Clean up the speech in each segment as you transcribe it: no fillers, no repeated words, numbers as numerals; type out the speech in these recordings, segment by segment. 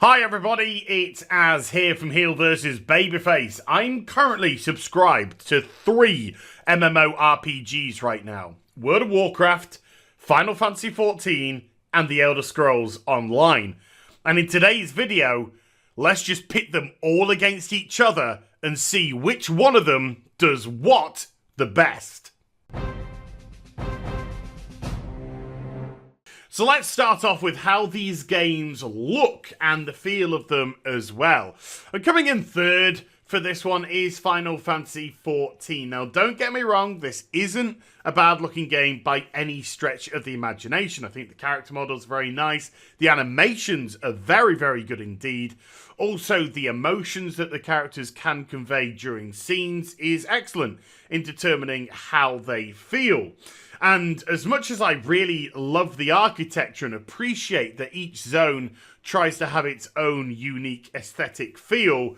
Hi everybody, it's Az here from HeelvsBabyface. I'm currently subscribed to 3 MMORPGs right now. World of Warcraft, Final Fantasy XIV, and The Elder Scrolls Online. And in today's video, let's just pit them all against each other and see which one of them does what the best. So let's start off with how these games look and the feel of them as well. And coming in third for this one is Final Fantasy XIV. Now, don't get me wrong, this isn't a bad-looking game by any stretch of the imagination. I think the character model's very nice. The animations are very, very good indeed. Also, the emotions that the characters can convey during scenes is excellent in determining how they feel. And as much as I really love the architecture and appreciate that each zone tries to have its own unique aesthetic feel,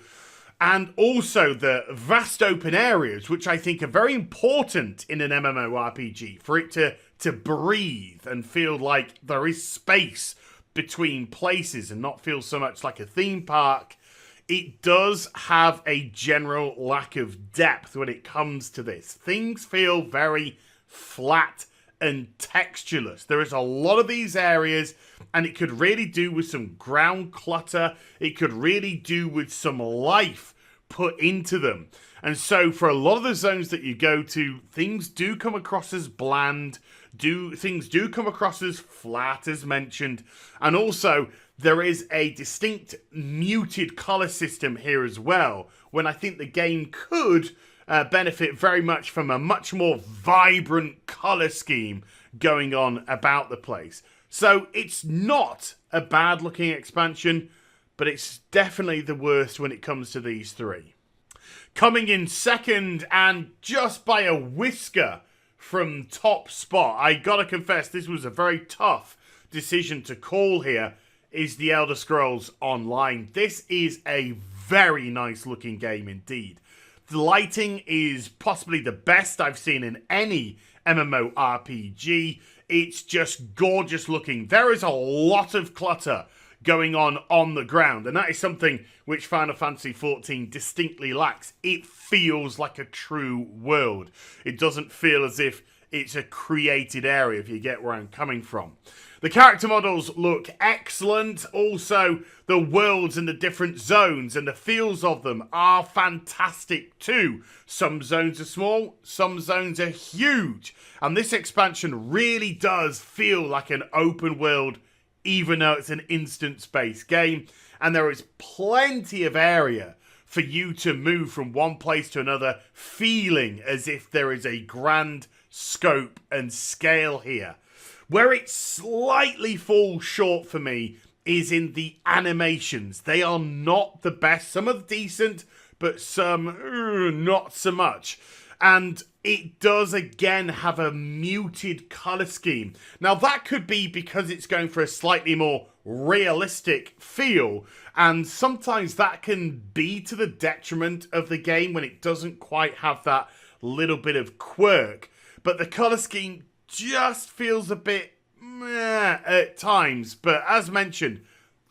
and also the vast open areas, which I think are very important in an MMORPG, for it to breathe and feel like there is space between places and not feel so much like a theme park, it does have a general lack of depth when it comes to this. Things feel very flat and textureless. There is a lot of these areas, and it could really do with some ground clutter. It could really do with some life put into them. And so for a lot of the zones that you go to, things do come across as bland, things do come across as flat, as mentioned, and also there is a distinct muted color system here as well, when I think the game could benefit very much from a much more vibrant colour scheme going on about the place. So it's not a bad looking expansion, but it's definitely the worst when it comes to these three. Coming in second, and just by a whisker from top spot, I gotta confess this was a very tough decision to call here, is The Elder Scrolls Online. This is a very nice looking game indeed. The lighting is possibly the best I've seen in any MMORPG. It's just gorgeous looking. There is a lot of clutter going on the ground, and that is something which Final Fantasy XIV distinctly lacks. It feels like a true world. It doesn't feel as if it's a created area, if you get where I'm coming from. The character models look excellent. Also, the worlds and the different zones and the feels of them are fantastic too. Some zones are small, some zones are huge. And this expansion really does feel like an open world, even though it's an instance-based game. And there is plenty of area for you to move from one place to another, feeling as if there is a grand scope and scale here. Where it slightly falls short for me is in the animations. They are not the best. Some are decent, but some not so much. And it does again have a muted colour scheme. Now that could be because it's going for a slightly more realistic feel, and sometimes that can be to the detriment of the game when it doesn't quite have that little bit of quirk. But the colour scheme just feels a bit meh at times. But as mentioned,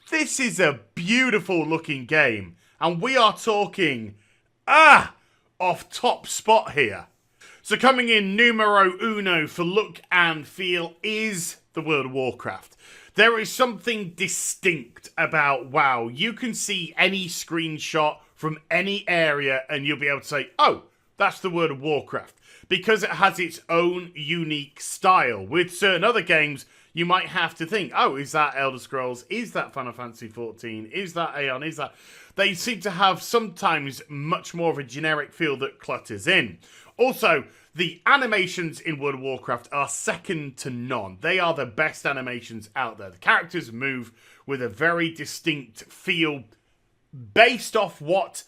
this is a beautiful looking game. And we are talking, off top spot here. So coming in numero uno for look and feel is the World of Warcraft. There is something distinct about WoW. You can see any screenshot from any area and you'll be able to say, oh, that's the World of Warcraft. Because it has its own unique style. With certain other games, you might have to think, oh, is that Elder Scrolls? Is that Final Fantasy XIV? Is that Aeon? Is that... They seem to have sometimes much more of a generic feel that clutters in. Also, the animations in World of Warcraft are second to none. They are the best animations out there. The characters move with a very distinct feel based off what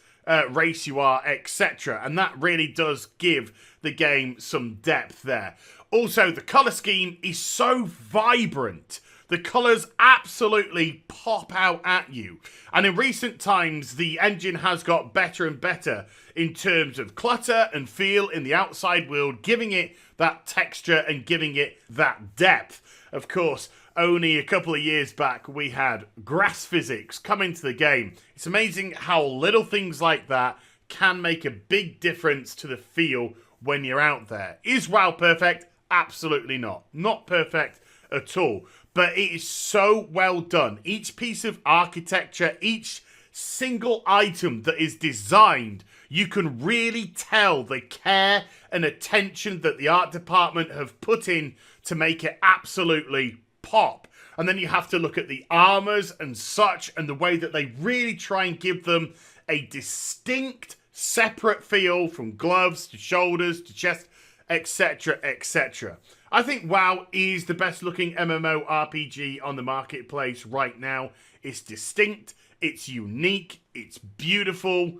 race you are, etc. And that really does give the game some depth there. Also, the colour scheme is so vibrant. The colours absolutely pop out at you. And in recent times, the engine has got better and better in terms of clutter and feel in the outside world, giving it that texture and giving it that depth. Of course, only a couple of years back, we had grass physics come into the game. It's amazing how little things like that can make a big difference to the feel when you're out there. Is WoW perfect? Absolutely not. Not perfect at all. But it is so well done. Each piece of architecture, each single item that is designed, you can really tell the care and attention that the art department have put in to make it absolutely pop. And then you have to look at the armors and such, and the way that they really try and give them a distinct, separate feel, from gloves to shoulders to chest, etc, etc. I think WoW is the best looking MMORPG on the marketplace right now. It's distinct, it's unique, it's beautiful,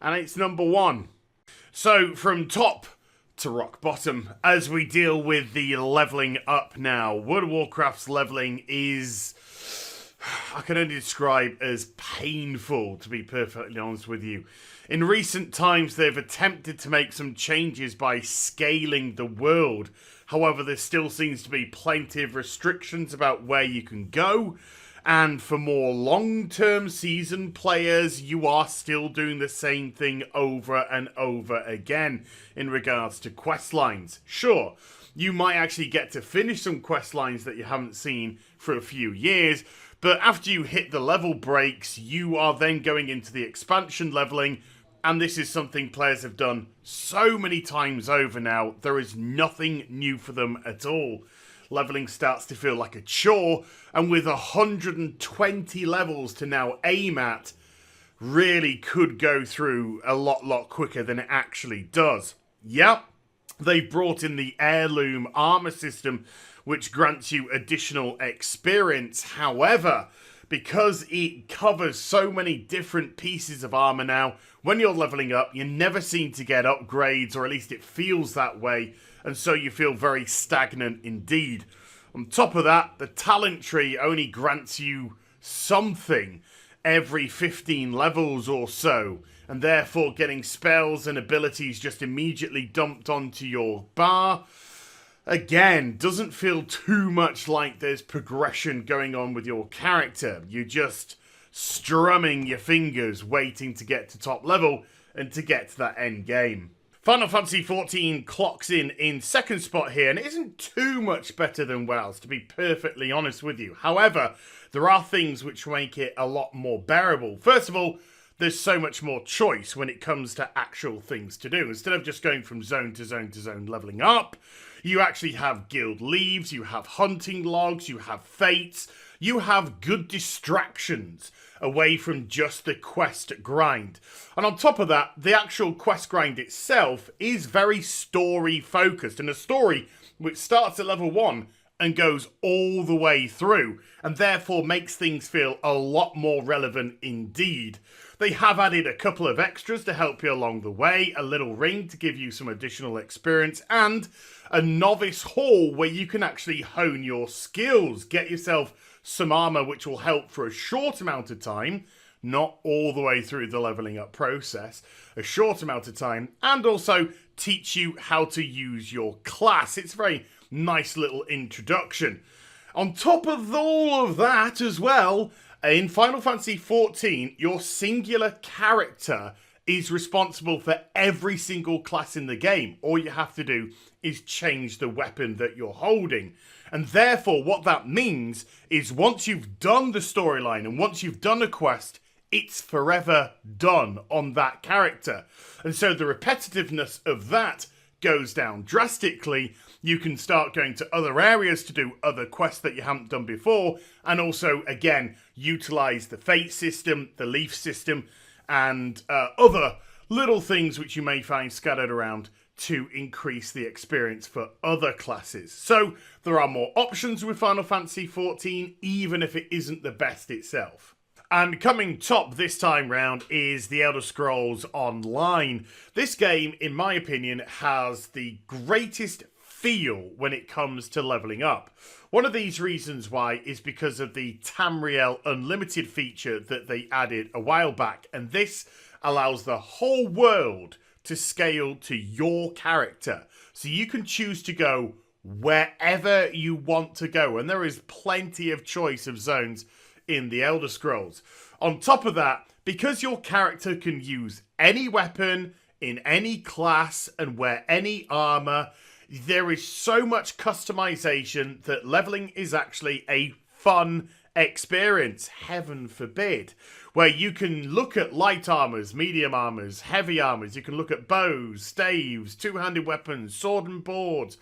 and it's number one. So from top to rock bottom, as we deal with the leveling up now, World of Warcraft's leveling is, I can only describe as painful, to be perfectly honest with you. In recent times, they've attempted to make some changes by scaling the world. However, there still seems to be plenty of restrictions about where you can go. And for more long-term season players, you are still doing the same thing over and over again in regards to quest lines. Sure, you might actually get to finish some quest lines that you haven't seen for a few years, but after you hit the level breaks, you are then going into the expansion leveling, and this is something players have done so many times over now. There is nothing new for them at all. Leveling starts to feel like a chore, and with 120 levels to now aim at, really could go through a lot quicker than it actually does. Yep, they've brought in the heirloom armor system, which grants you additional experience. However, because it covers so many different pieces of armor now, when you're leveling up, you never seem to get upgrades, or at least it feels that way, and so you feel very stagnant indeed. On top of that, the talent tree only grants you something every 15 levels or so, and therefore getting spells and abilities just immediately dumped onto your bar, again, doesn't feel too much like there's progression going on with your character. You're just strumming your fingers, waiting to get to top level and to get to that end game. Final Fantasy XIV clocks in second spot here, and it isn't too much better than WoW's, to be perfectly honest with you. However, there are things which make it a lot more bearable. First of all, there's so much more choice when it comes to actual things to do. Instead of just going from zone to zone to zone leveling up, you actually have guild leaves, you have hunting logs, you have fates, you have good distractions away from just the quest grind. And on top of that, the actual quest grind itself is very story focused, and a story which starts at level 1 and goes all the way through, and therefore makes things feel a lot more relevant indeed. They have added a couple of extras to help you along the way, a little ring to give you some additional experience, and a novice hall where you can actually hone your skills, get yourself some armor which will help for a short amount of time, not all the way through the leveling up process, a short amount of time, and also teach you how to use your class. It's a very nice little introduction. On top of all of that as well, in Final Fantasy XIV, your singular character is responsible for every single class in the game. All you have to do is change the weapon that you're holding. And therefore, what that means is once you've done the storyline and once you've done a quest, it's forever done on that character. And so the repetitiveness of that goes down drastically. You can start going to other areas to do other quests that you haven't done before, and also, again, utilize the fate system, the leaf system, and other little things which you may find scattered around to increase the experience for other classes. So there are more options with Final Fantasy XIV, even if it isn't the best itself. And coming top this time round is The Elder Scrolls Online. This game, in my opinion, has the greatest feel when it comes to leveling up. One of these reasons why is because of the Tamriel Unlimited feature that they added a while back, and this allows the whole world to scale to your character. So you can choose to go wherever you want to go. And there is plenty of choice of zones in the Elder Scrolls. On top of that, because your character can use any weapon in any class and wear any armor, there is so much customization that leveling is actually a fun experience, heaven forbid, where you can look at light armors, medium armors, heavy armors, you can look at bows, staves, two-handed weapons, sword and boards,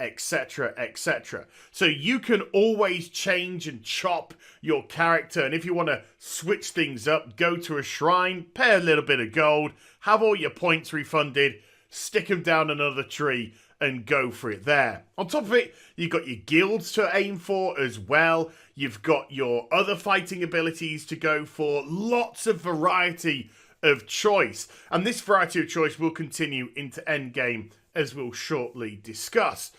etc, etc. So you can always change and chop your character, and if you want to switch things up, go to a shrine, pay a little bit of gold, have all your points refunded, stick them down another tree, and go for it there. On top of it, you've got your guilds to aim for as well. You've got your other fighting abilities to go for. Lots of variety of choice. And this variety of choice will continue into Endgame, as we'll shortly discuss.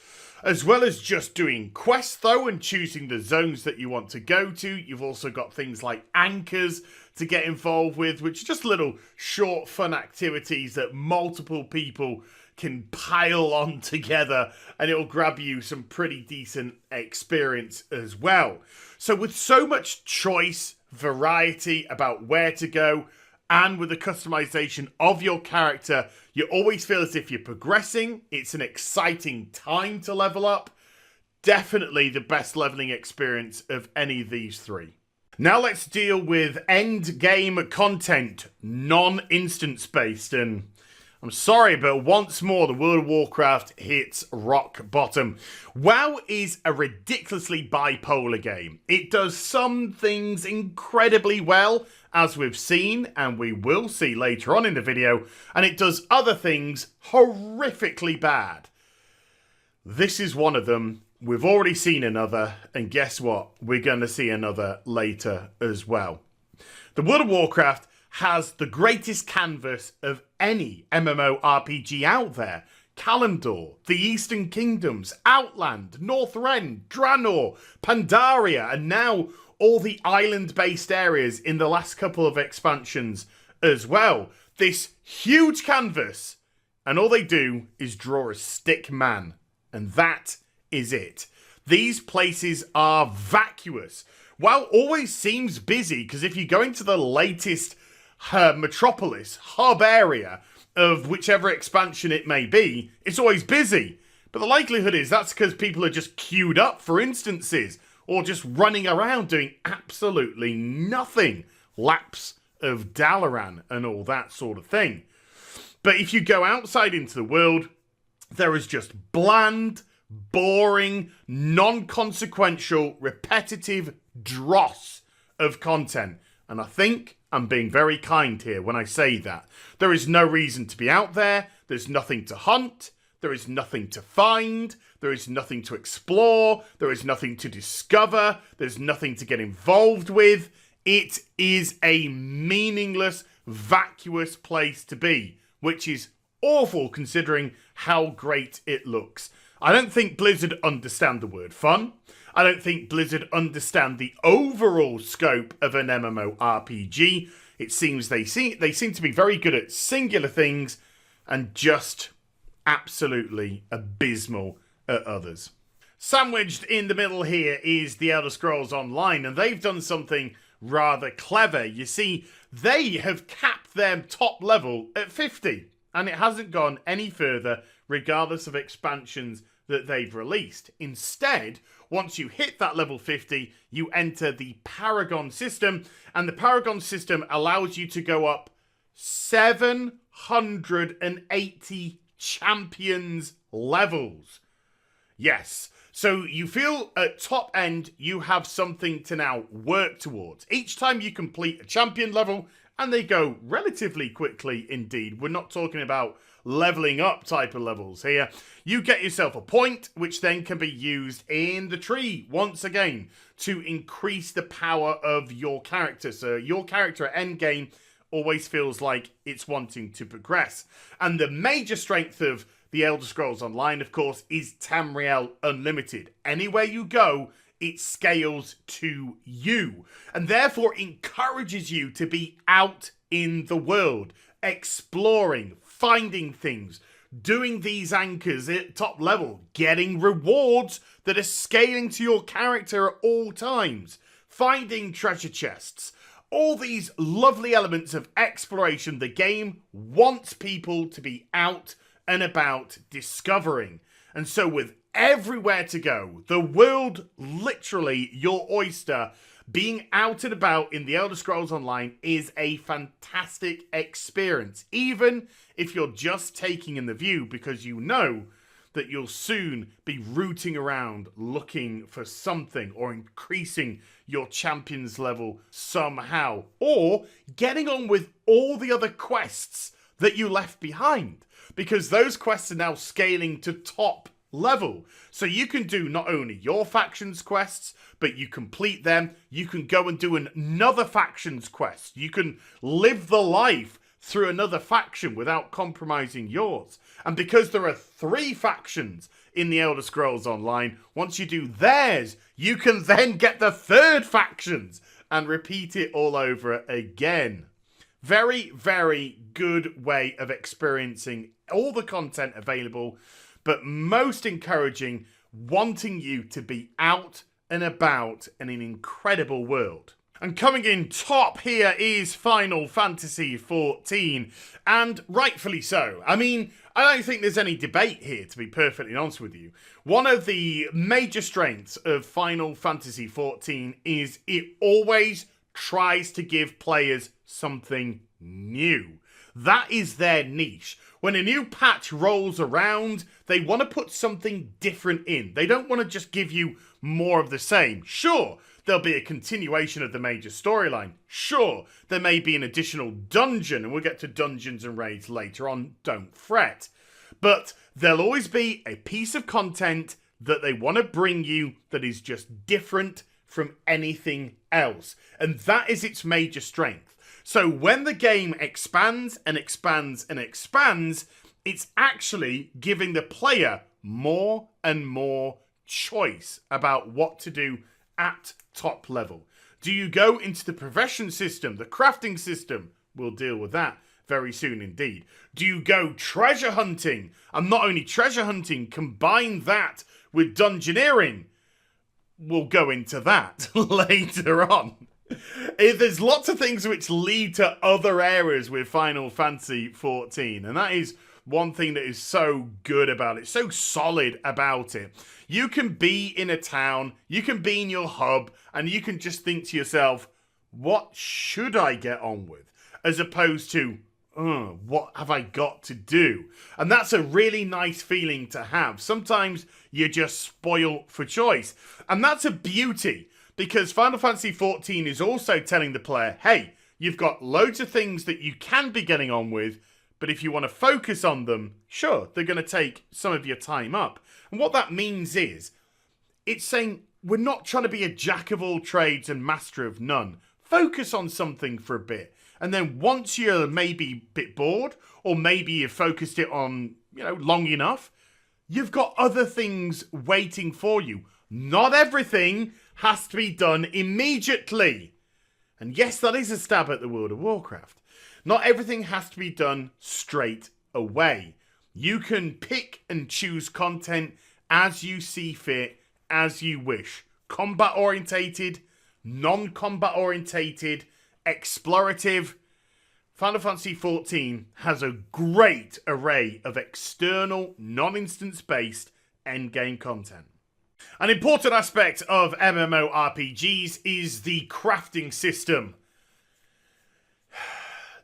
As well as just doing quests, though, and choosing the zones that you want to go to, you've also got things like anchors to get involved with, which are just little short, fun activities that multiple people can pile on together, and it'll grab you some pretty decent experience as well. So with so much choice, variety about where to go, and with the customization of your character, you always feel as if you're progressing. It's an exciting time to level up. Definitely the best leveling experience of any of these three. Now let's deal with end game content, non-instance based, and I'm sorry, but once more, the World of Warcraft hits rock bottom. WoW is a ridiculously bipolar game. It does some things incredibly well, as we've seen, and we will see later on in the video, and it does other things horrifically bad. This is one of them. We've already seen another, and guess what? We're going to see another later as well. The World of Warcraft has the greatest canvas of any MMORPG out there. Kalimdor, the Eastern Kingdoms, Outland, Northrend, Draenor, Pandaria, and now all the island-based areas in the last couple of expansions as well. This huge canvas, and all they do is draw a stick man, and that is it. These places are vacuous. WoW always seems busy, because if you go into the latest metropolis, hub area of whichever expansion it may be, it's always busy. But the likelihood is that's because people are just queued up for instances, or just running around doing absolutely nothing. Laps of Dalaran and all that sort of thing. But if you go outside into the world, there is just bland, boring, non-consequential, repetitive dross of content. And I think I'm being very kind here when I say that. There is no reason to be out there. There's nothing to hunt. There is nothing to find. There is nothing to explore. There is nothing to discover. There's nothing to get involved with. It is a meaningless, vacuous place to be, which is awful considering how great it looks. I don't think Blizzard understand the word fun. I don't think Blizzard understand the overall scope of an MMORPG. It seems they seem to be very good at singular things and just absolutely abysmal at others. Sandwiched in the middle here is the Elder Scrolls Online, and they've done something rather clever. You see, they have capped their top level at 50, and it hasn't gone any further regardless of expansions that they've released. Instead, once you hit that level 50, you enter the Paragon system, and the Paragon system allows you to go up 780 champions levels. Yes, so you feel at top end you have something to now work towards. Each time you complete a champion level, and they go relatively quickly indeed, we're not talking about leveling up type of levels here, you get yourself a point which then can be used in the tree once again to increase the power of your character. So your character at endgame always feels like it's wanting to progress. And the major strength of the Elder Scrolls Online, of course, is Tamriel Unlimited. Anywhere you go, it scales to you, and therefore encourages you to be out in the world, exploring, finding things, doing these anchors at top level, getting rewards that are scaling to your character at all times, finding treasure chests, all these lovely elements of exploration the game wants people to be out and about discovering. And so with everywhere to go, the world literally your oyster, being out and about in the Elder Scrolls Online is a fantastic experience, even if you're just taking in the view because you know that you'll soon be rooting around looking for something or increasing your champion's level somehow, or getting on with all the other quests that you left behind, because those quests are now scaling to top level. So you can do not only your faction's quests, but you complete them, you can go and do another faction's quest, you can live the life through another faction without compromising yours. And because there are 3 factions in the Elder Scrolls Online, once you do theirs, you can then get the 3rd factions and repeat it all over again. Very, very good way of experiencing all the content available, but most encouraging, wanting you to be out and about in an incredible world. And coming in top here is Final Fantasy XIV, and rightfully so. I mean, I don't think there's any debate here, to be perfectly honest with you. One of the major strengths of Final Fantasy XIV is it always tries to give players something new. That is their niche. When a new patch rolls around, they want to put something different in. They don't want to just give you more of the same. Sure, there'll be a continuation of the major storyline. Sure, there may be an additional dungeon, and we'll get to dungeons and raids later on, don't fret. But there'll always be a piece of content that they want to bring you that is just different from anything else. And that is its major strength. So when the game expands and expands and expands, it's actually giving the player more and more choice about what to do at top level. Do you go into the profession system, the crafting system? We'll deal with that very soon indeed. Do you go treasure hunting? And not only treasure hunting, combine that with dungeoneering. We'll go into that later on. There's lots of things which lead to other areas with Final Fantasy XIV, and that is one thing that is so good about it, so solid about it. You can be in a town, you can be in your hub, and you can just think to yourself, what should I get on with? As opposed to, what have I got to do? And that's a really nice feeling to have. Sometimes you're just spoiled for choice. And that's a beauty, because Final Fantasy XIV is also telling the player, hey, you've got loads of things that you can be getting on with, but if you want to focus on them, sure, they're going to take some of your time up. And what that means is, it's saying, we're not trying to be a jack of all trades and master of none. Focus on something for a bit. And then once you're maybe a bit bored, or maybe you've focused it on, long enough, you've got other things waiting for you. Not everything has to be done immediately. And yes, that is a stab at the World of Warcraft. Not everything has to be done straight away. You can pick and choose content as you see fit, as you wish. Combat orientated, non-combat orientated, explorative. Final Fantasy XIV has a great array of external, non-instance based endgame content. An important aspect of MMORPGs is the crafting system.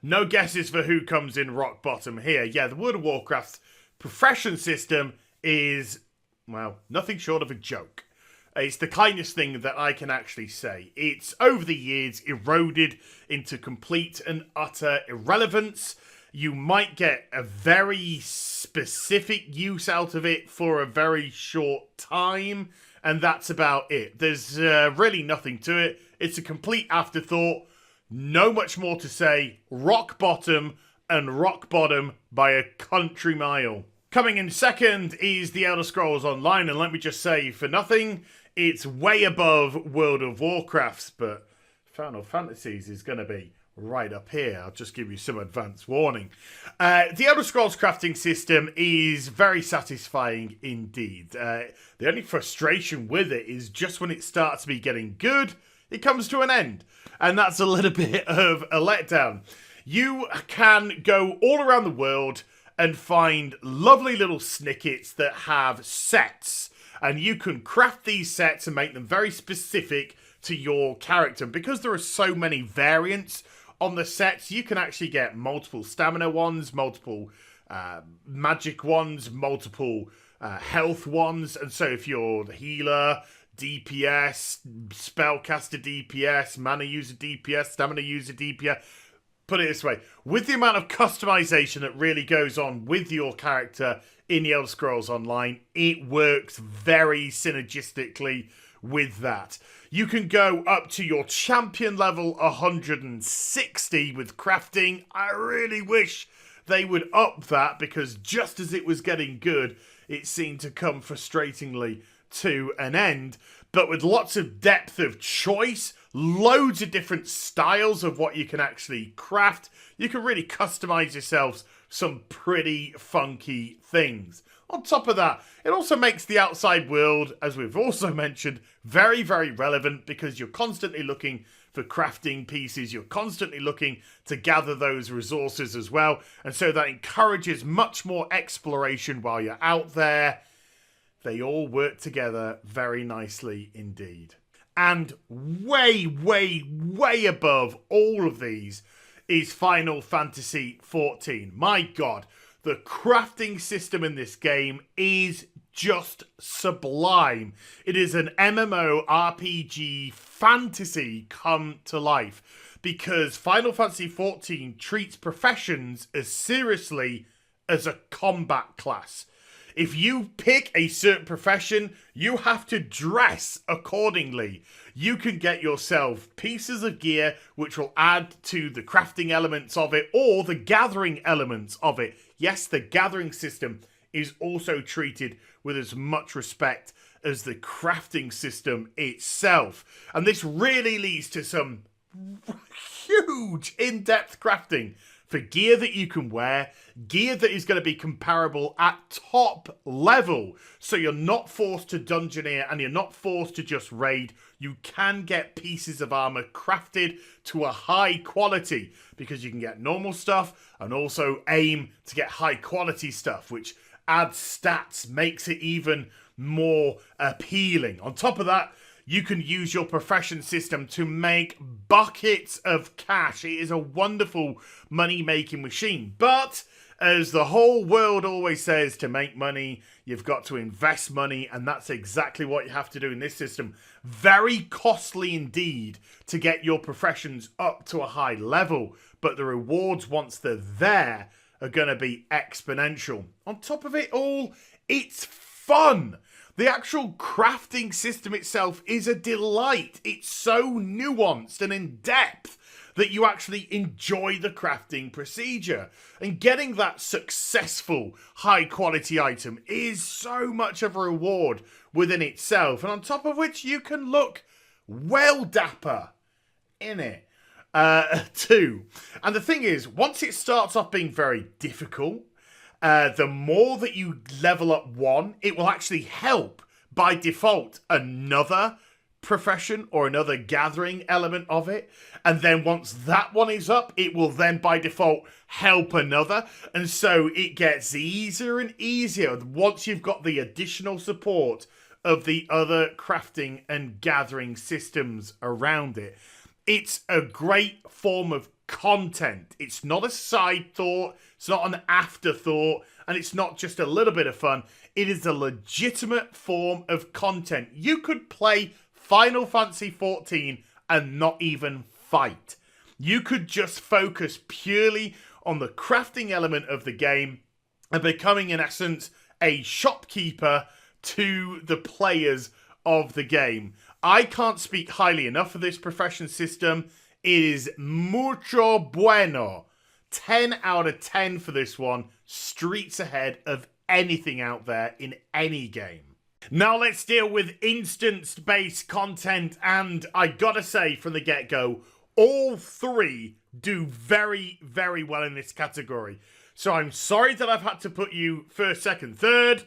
No guesses for who comes in rock bottom here. Yeah, the World of Warcraft's profession system is, well, nothing short of a joke. It's the kindest thing that I can actually say. It's over the years eroded into complete and utter irrelevance. You might get a very specific use out of it for a very short time, and that's about it. There's really nothing to it. It's a complete afterthought. No much more to say. Rock bottom, and rock bottom by a country mile. Coming in second is the Elder Scrolls Online, and let me just say, for nothing, it's way above World of Warcraft's, but Final Fantasies is going to be right up here. I'll just give you some advance warning. The Elder Scrolls crafting system is very satisfying indeed. The only frustration with it is just when it starts to be getting good, it comes to an end. And that's a little bit of a letdown. You can go all around the world and find lovely little snickets that have sets. And you can craft these sets and make them very specific to your character. Because there are so many variants on the sets, you can actually get multiple stamina ones, multiple magic ones, multiple health ones. And so if you're the healer, DPS, spellcaster DPS, mana user DPS, stamina user DPS, put it this way, with the amount of customization that really goes on with your character in the Elder Scrolls Online, it works very synergistically with that. You can go up to your champion level 160 with crafting. I really wish they would up that, because just as it was getting good, it seemed to come frustratingly to an end. But with lots of depth of choice, loads of different styles of what you can actually craft, you can really customize yourselves some pretty funky things. On top of that, it also makes the outside world, as we've also mentioned, very, very relevant, because you're constantly looking for crafting pieces, you're constantly looking to gather those resources as well, and so that encourages much more exploration while you're out there. They all work together very nicely indeed. And way, way, way above all of these is Final Fantasy XIV. My God, the crafting system in this game is just sublime. It is an MMORPG fantasy come to life, because Final Fantasy XIV treats professions as seriously as a combat class. If you pick a certain profession, you have to dress accordingly. You can get yourself pieces of gear which will add to the crafting elements of it, or the gathering elements of it. Yes, the gathering system is also treated with as much respect as the crafting system itself. And this really leads to some huge in-depth crafting for gear that you can wear, gear that is going to be comparable at top level. So you're not forced to dungeoneer and you're not forced to just raid. You can get pieces of armor crafted to a high quality, because you can get normal stuff and also aim to get high quality stuff, which adds stats, makes it even more appealing. On top of that, you can use your profession system to make buckets of cash. It is a wonderful money-making machine. But as the whole world always says, to make money, you've got to invest money, and that's exactly what you have to do in this system. Very costly indeed to get your professions up to a high level, but the rewards once they're there are going to be exponential. On top of it all, it's fun. The actual crafting system itself is a delight. It's so nuanced and in depth that you actually enjoy the crafting procedure. And getting that successful, high-quality item is so much of a reward within itself. And on top of which, you can look well dapper in it, too. And the thing is, once it starts off being very difficult, the more that you level up one, it will actually help by default another profession or another gathering element of it. And then once that one is up, it will then by default help another. And so it gets easier and easier once you've got the additional support of the other crafting and gathering systems around it. It's a great form of content. It's not a side thought, it's not an afterthought, and it's not just a little bit of fun. It is a legitimate form of content. You could play Final Fantasy XIV and not even fight. You could just focus purely on the crafting element of the game and becoming, in essence, a shopkeeper to the players of the game. I can't speak highly enough of this profession system. It is mucho bueno. 10 out of 10 for this one. Streets ahead of anything out there in any game. Now let's deal with instance-based content, and I gotta say from the get-go, all three do very, very well in this category. So I'm sorry that I've had to put you first, second, third,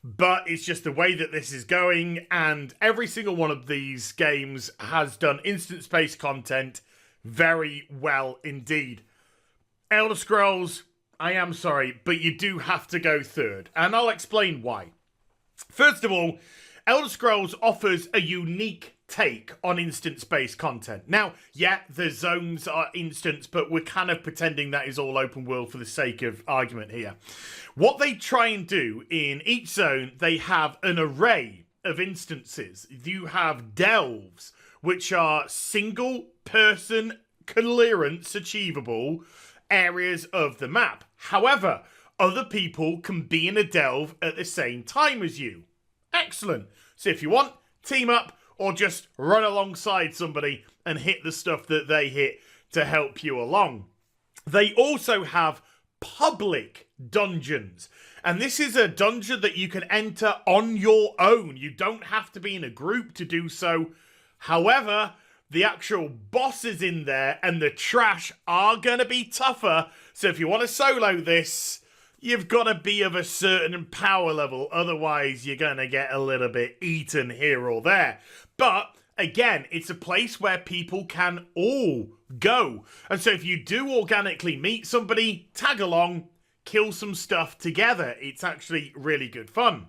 but it's just the way that this is going, and every single one of these games has done instance-based content very well indeed. Elder Scrolls, I am sorry, but you do have to go third, and I'll explain why. First of all, Elder Scrolls offers a unique take on instance-based content. Now, yeah, the zones are instance, but we're kind of pretending that is all open world for the sake of argument here. What they try and do in each zone, they have an array of instances. You have delves, which are single-person clearance achievable areas of the map. However, other people can be in a delve at the same time as you. Excellent. So if you want, team up, or just run alongside somebody and hit the stuff that they hit to help you along. They also have public dungeons. And this is a dungeon that you can enter on your own. You don't have to be in a group to do so. However, the actual bosses in there and the trash are going to be tougher. So if you want to solo this, you've got to be of a certain power level. Otherwise, you're going to get a little bit eaten here or there. But again, it's a place where people can all go. And so if you do organically meet somebody, tag along, kill some stuff together. It's actually really good fun.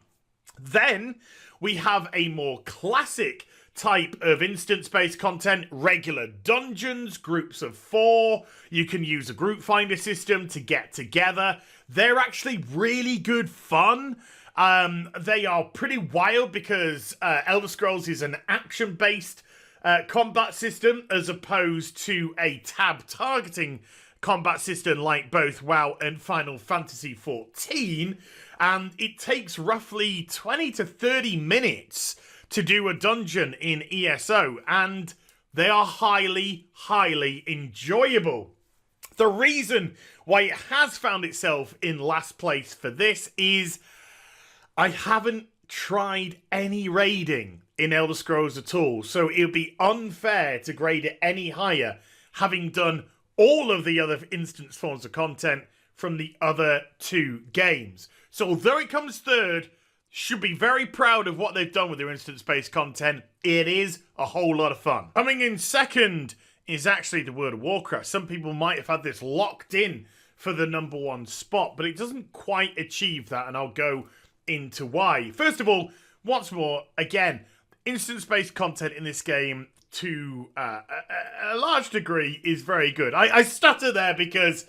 Then we have a more classic type of instance-based content, regular dungeons, groups of 4. You can use a group finder system to get together. They're actually really good fun. They are pretty wild because Elder Scrolls is an action-based combat system as opposed to a tab targeting combat system like both WoW and Final Fantasy XIV. And it takes roughly 20 to 30 minutes to do a dungeon in ESO, and they are highly, highly enjoyable. The reason why it has found itself in last place for this is I haven't tried any raiding in Elder Scrolls at all, so it would be unfair to grade it any higher, having done all of the other instance forms of content from the other 2 games. So although it comes third, should be very proud of what they've done with their instance-based content. It is a whole lot of fun. Coming in second is actually the World of Warcraft. Some people might have had this locked in for the number 1 spot, but it doesn't quite achieve that, and I'll go into why. First of all, once more, again, instance-based content in this game to a large degree is very good. I stutter there because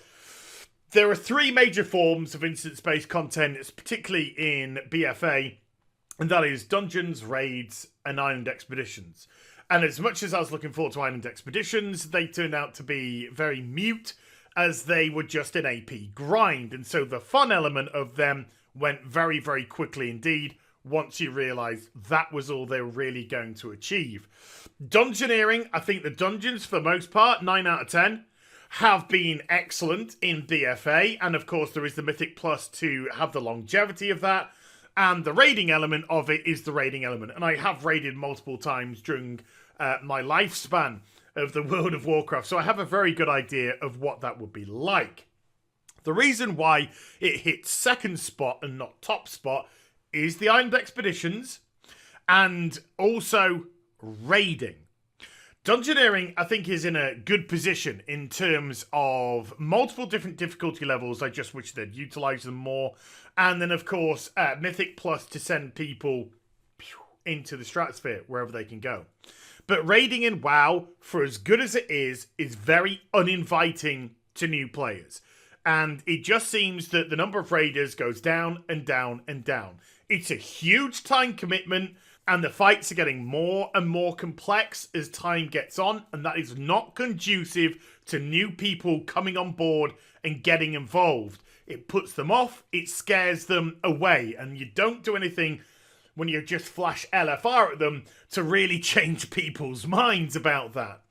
there are 3 major forms of instance-based content, particularly in BFA, and that is dungeons, raids, and island expeditions. And as much as I was looking forward to island expeditions, they turned out to be very mute, as they were just an AP grind. And so the fun element of them went very, very quickly indeed, once you realise that was all they were really going to achieve. Dungeoneering, I think the dungeons, for the most part, 9 out of 10. Have been excellent in BFA, and of course there is the Mythic Plus to have the longevity of that, and the raiding element of it is the raiding element, and I have raided multiple times during my lifespan of the World of Warcraft, so I have a very good idea of what that would be like. The reason why it hits second spot and not top spot is the island expeditions, and also raiding. Dungeoneering, I think, is in a good position in terms of multiple different difficulty levels. I just wish they'd utilise them more. And then, of course, Mythic Plus to send people into the stratosphere, wherever they can go. But raiding in WoW, for as good as it is very uninviting to new players. And it just seems that the number of raiders goes down and down and down. It's a huge time commitment, and the fights are getting more and more complex as time gets on, and that is not conducive to new people coming on board and getting involved. It puts them off, it scares them away, and you don't do anything when you just flash LFR at them to really change people's minds about that.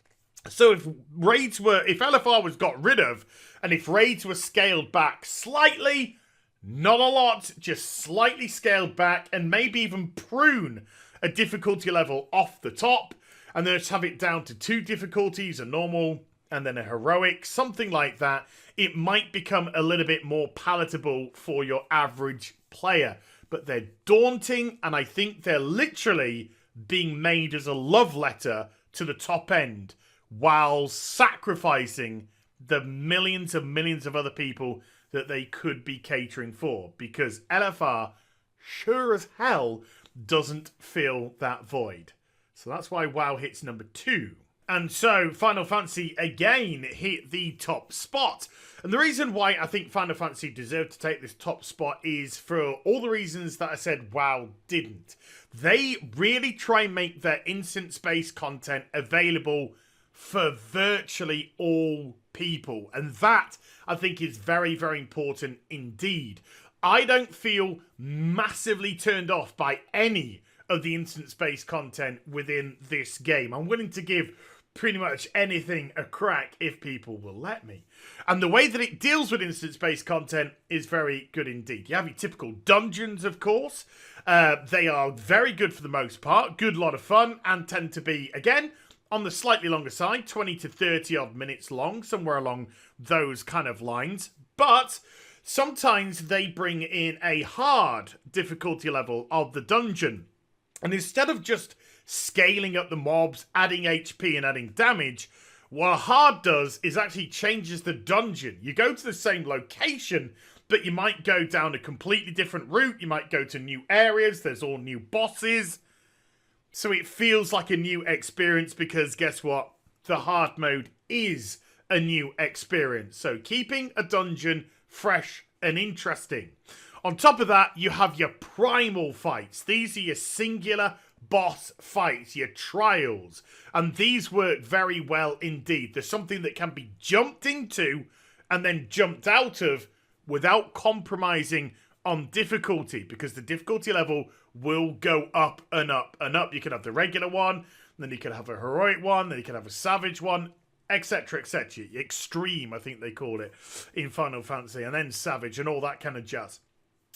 So if LFR was got rid of, and if raids were scaled back slightly, not a lot, just slightly scaled back, and maybe even prune a difficulty level off the top, and then just have it down to 2 difficulties, a normal, and then a heroic, something like that, it might become a little bit more palatable for your average player. But they're daunting, and I think they're literally being made as a love letter to the top end while sacrificing the millions and millions of other people that they could be catering for, because LFR sure as hell doesn't fill that void. So that's why WoW hits number 2. And so Final Fantasy again hit the top spot. And the reason why I think Final Fantasy deserved to take this top spot is for all the reasons that I said WoW didn't. They really try and make their instance-based content available for virtually all people. And that, I think, is very, very important indeed. I don't feel massively turned off by any of the instance-based content within this game. I'm willing to give pretty much anything a crack if people will let me. And the way that it deals with instance-based content is very good indeed. You have your typical dungeons, of course. They are very good for the most part, good lot of fun, and tend to be, again, on the slightly longer side, 20 to 30 odd minutes long, somewhere along those kind of lines. But sometimes they bring in a hard difficulty level of the dungeon. And instead of just scaling up the mobs, adding HP and adding damage, what hard does is actually changes the dungeon. You go to the same location, but you might go down a completely different route. You might go to new areas. There's all new bosses. So it feels like a new experience because guess what? The hard mode is a new experience. So keeping a dungeon fresh and interesting. On top of that, you have your primal fights. These are your singular boss fights, your trials. And these work very well indeed. There's something that can be jumped into and then jumped out of without compromising on difficulty, because the difficulty level will go up and up and up. You can have the regular one, then you can have a heroic one, then you can have a savage one, etc, etc. Extreme, I think they call it in Final Fantasy, and then savage and all that kind of jazz.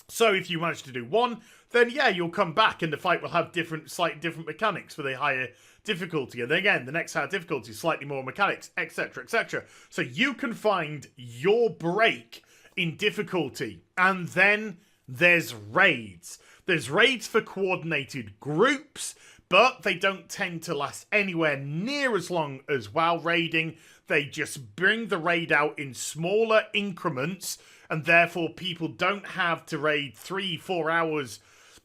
So if you manage to do one, then yeah, you'll come back and the fight will have slightly different mechanics with a higher difficulty. And then again, the next higher difficulty, slightly more mechanics, etc, etc. So you can find your break in difficulty. And then there's raids. There's raids for coordinated groups, but they don't tend to last anywhere near as long as WoW raiding. They just bring the raid out in smaller increments, and therefore people don't have to raid 3-4 hours,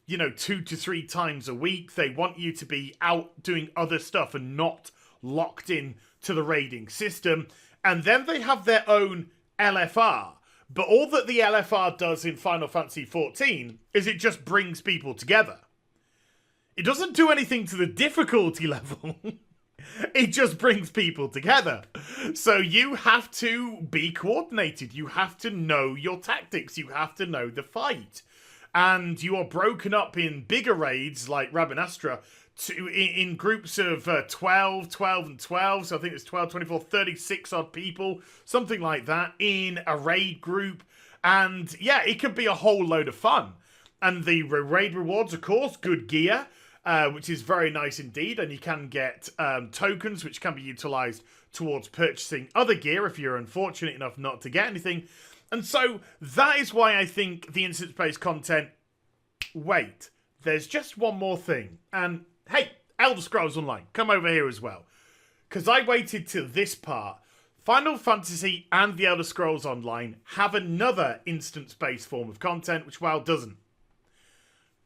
2 to 3 times a week. They want you to be out doing other stuff and not locked in to the raiding system. And then they have their own LFR. But all that the LFR does in Final Fantasy XIV is it just brings people together. It doesn't do anything to the difficulty level. It just brings people together. So you have to be coordinated. You have to know your tactics. You have to know the fight. And you are broken up in bigger raids like Rabanastra in groups of 12 and 12. So I think it's 12, 24, 36 odd people. Something like that in a raid group. And yeah, it could be a whole load of fun. And the raid rewards, of course, good gear. Which is very nice indeed, and you can get tokens which can be utilised towards purchasing other gear if you're unfortunate enough not to get anything. And so that is why I think the instance-based content... Wait, there's just one more thing. And hey, Elder Scrolls Online, come over here as well. Because I waited till this part. Final Fantasy and the Elder Scrolls Online have another instance-based form of content which WoW doesn't.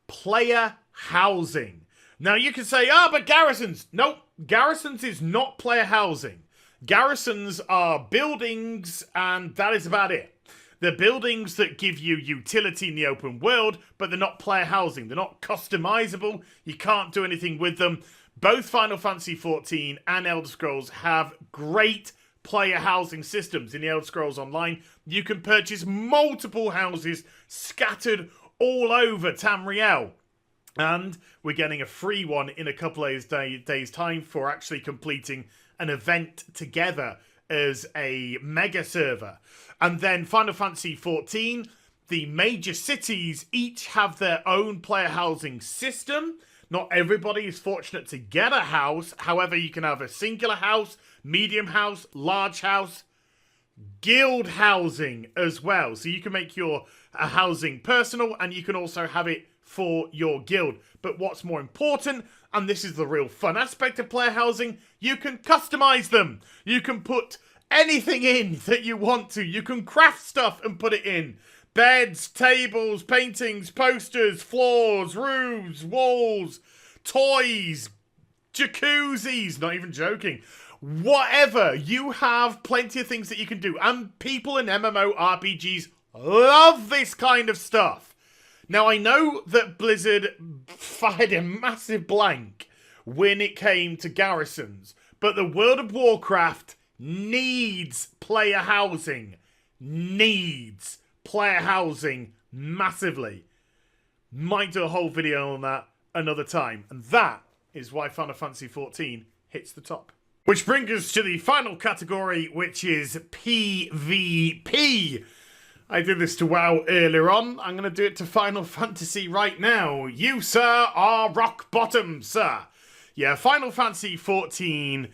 Player housing. Now you can say, but garrisons. Nope, garrisons is not player housing. Garrisons are buildings, and that is about it. They're buildings that give you utility in the open world, but they're not player housing. They're not customizable. You can't do anything with them. Both Final Fantasy XIV and Elder Scrolls have great player housing systems. In the Elder Scrolls Online, you can purchase multiple houses scattered all over Tamriel. And we're getting a free one in a couple of days' time for actually completing an event together as a mega server. And then Final Fantasy XIV, the major cities each have their own player housing system. Not everybody is fortunate to get a house. However, you can have a singular house, medium house, large house, guild housing as well. So you can make your housing personal and you can also have it for your guild. But what's more important, and this is the real fun aspect of player housing, you can customize them. You can put anything in that you want to. You can craft stuff and put it in. Beds, tables, paintings, posters, floors, roofs, walls, toys, jacuzzis, not even joking. Whatever, you have plenty of things that you can do. And people in MMORPGs love this kind of stuff. Now, I know that Blizzard fired a massive blank when it came to garrisons, but the World of Warcraft needs player housing. Needs player housing massively. Might do a whole video on that another time. And that is why Final Fantasy XIV hits the top. Which brings us to the final category, which is PvP. I did this to WoW earlier on. I'm going to do it to Final Fantasy right now. You, sir, are rock bottom, sir. Yeah, Final Fantasy XIV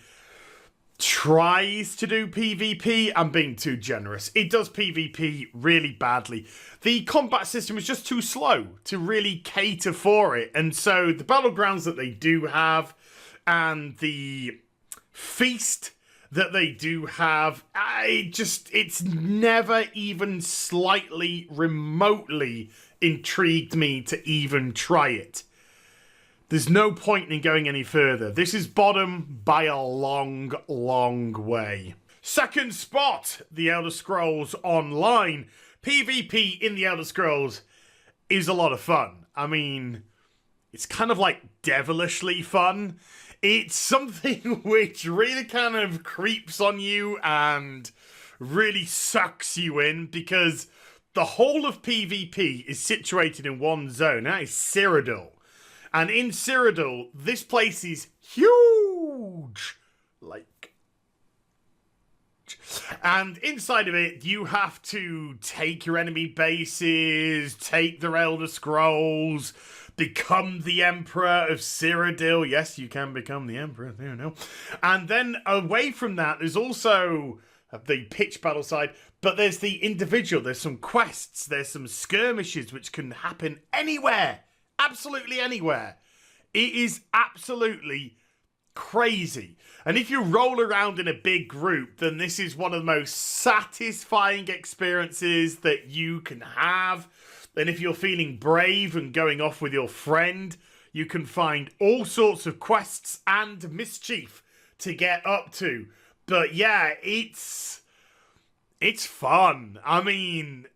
tries to do PvP. I'm being too generous. It does PvP really badly. The combat system is just too slow to really cater for it. And so the battlegrounds that they do have and the feast that they do have, it's never even slightly remotely intrigued me to even try it. There's no point in going any further. This is bottom by a long, long way. Second spot, The Elder Scrolls Online. PvP in The Elder Scrolls is a lot of fun. I mean, it's kind of like devilishly fun. It's something which really kind of creeps on you and really sucks you in because the whole of PvP is situated in one zone. That is Cyrodiil. And in Cyrodiil, this place is huge. And inside of it, you have to take your enemy bases, take their Elder Scrolls, become the Emperor of Cyrodiil. Yes, you can become the Emperor. There you know. And then away from that, there's also the pitch battle side, but there's the individual. There's some quests. There's some skirmishes which can happen anywhere. Absolutely anywhere. It is absolutely crazy. And if you roll around in a big group, then this is one of the most satisfying experiences that you can have. And if you're feeling brave and going off with your friend, you can find all sorts of quests and mischief to get up to. But yeah, it's fun. I mean,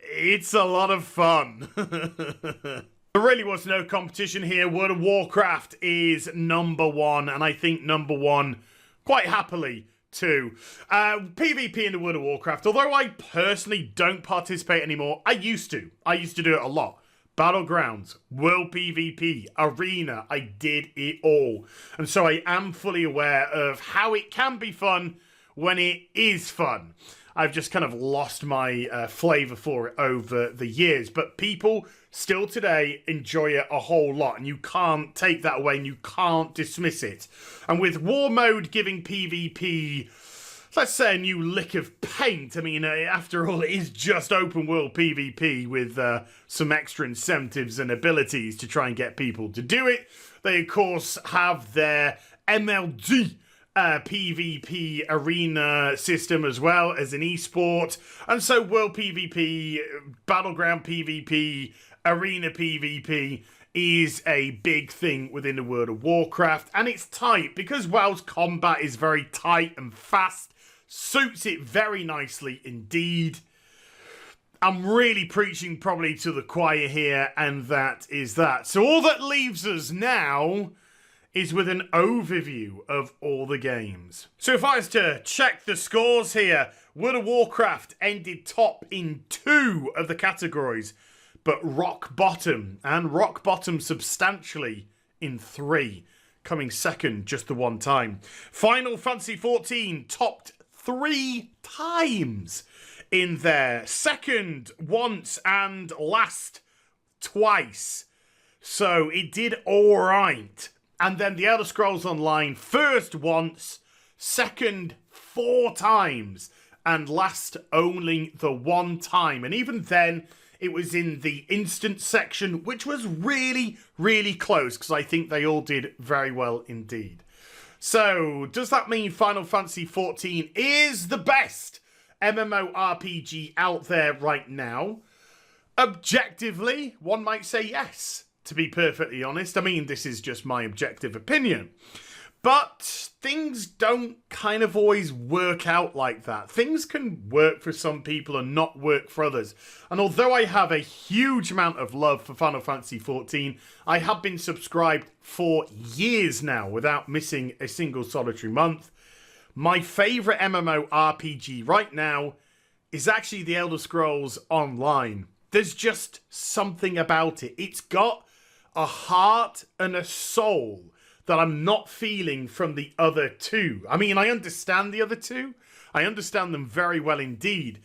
it's a lot of fun. There really was no competition here. World of Warcraft is number one, and I think number one quite happily too. PvP in the World of Warcraft, although I personally don't participate anymore, I used to. I used to do it a lot. Battlegrounds, World PvP, Arena, I did it all. And so I am fully aware of how it can be fun when it is fun. I've just kind of lost my flavour for it over the years. But people still today enjoy it a whole lot. And you can't take that away and you can't dismiss it. And with War Mode giving PvP, let's say, a new lick of paint. I mean, after all, it is just open world PvP with some extra incentives and abilities to try and get people to do it. They, of course, have their MLG PvP arena system as well as an esport. And so World PvP, Battleground PvP, Arena PvP is a big thing within the World of Warcraft. And it's tight because WoW's combat is very tight and fast. Suits it very nicely indeed. I'm really preaching probably to the choir here, and that is that. So all that leaves us now is with an overview of all the games. So if I was to check the scores here, World of Warcraft ended top in 2 of the categories, but rock bottom substantially in 3, coming second just the one time. Final Fantasy XIV topped 3 times in there, second once and last twice. So it did all right. And then The Elder Scrolls Online, first once, second 4 times, and last only the 1 time. And even then, it was in the instant section, which was really, really close, because I think they all did very well indeed. So, does that mean Final Fantasy XIV is the best MMORPG out there right now? Objectively, one might say yes, to be perfectly honest. I mean, this is just my objective opinion. But things don't kind of always work out like that. Things can work for some people and not work for others. And although I have a huge amount of love for Final Fantasy XIV, I have been subscribed for years now without missing a single solitary month. My favourite MMORPG right now is actually The Elder Scrolls Online. There's just something about it. It's got a heart and a soul that I'm not feeling from the other two. I mean, I understand the other two. I understand them very well indeed.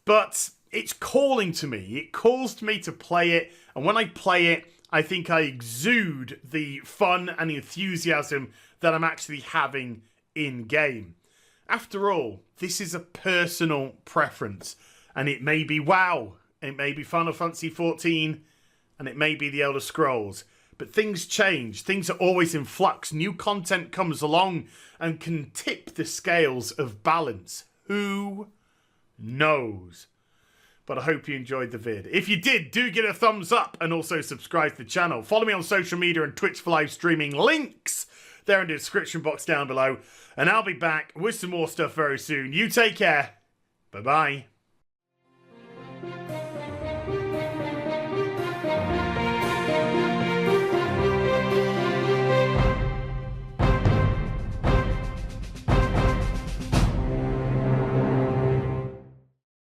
But it's calling to me. It calls to me to play it. And when I play it, I think I exude the fun and enthusiasm that I'm actually having in-game. After all, this is a personal preference. And it may be WoW. It may be Final Fantasy XIV. And it may be The Elder Scrolls. But things change. Things are always in flux. New content comes along and can tip the scales of balance. Who knows? But I hope you enjoyed the vid. If you did, do give it a thumbs up and also subscribe to the channel. Follow me on social media and Twitch for live streaming. Links there in the description box down below. And I'll be back with some more stuff very soon. You take care. Bye-bye.